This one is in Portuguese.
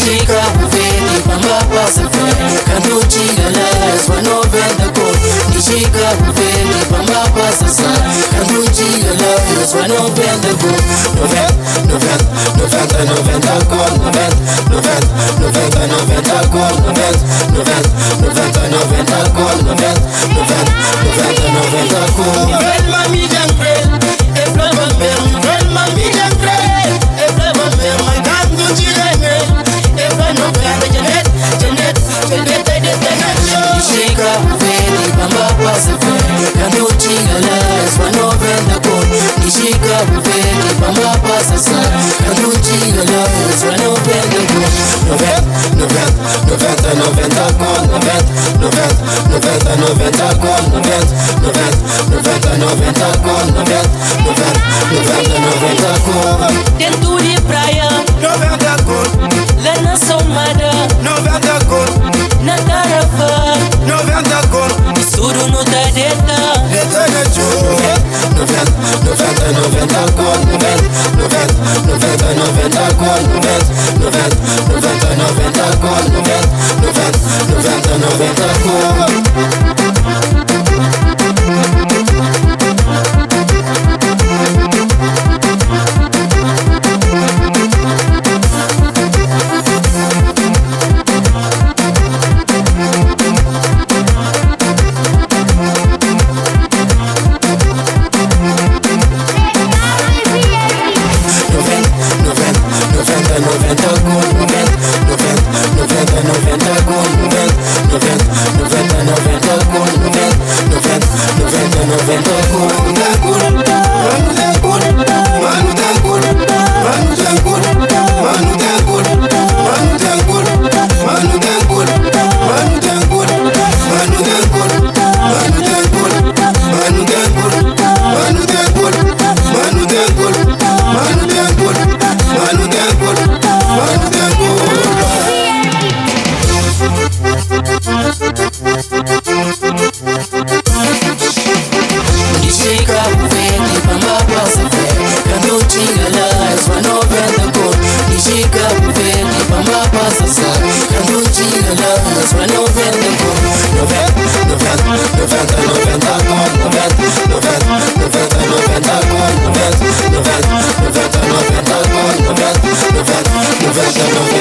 Dici Cabo Verde, Pamba passa fé. Quando tira las, vai 90 cor. Dici Cabo Verde, Pamba passa sal. Quando tira las, vai 90 cor. 90 cor. 90 cor. 90 cor. 90 cor. Nouvelle mamie d'entrée, et plein de mer. Nouvelle mamie d'entrée, et plein de mer. Ma gamme de tirene, et plein de mer. Jeannette, et des pénachos. Dici Cabo Verde, Pamba passa fé. Quando tira las, vai 90 cor. Dici Cabo Verde, Pamba passa sal. Quando tira las, vai 90 cor. 90 cor. 90 cor. 90 cor. 90 cor. Dentro de praia, 90 cor. lá na Somada, 90 cor. na Caravana, 90 cor. Suru no Tadeta. Detenejo. 90 cor. 90 cor. 90 cor. 90 cor. Dici Cabo Verde, Pamba passa fé. Quando tira las, vai 90 cor. Dici Cabo Verde, Pamba passa sal. Quando tira las, vai 90 cor. 90 cor. 90 cor. 90 cor.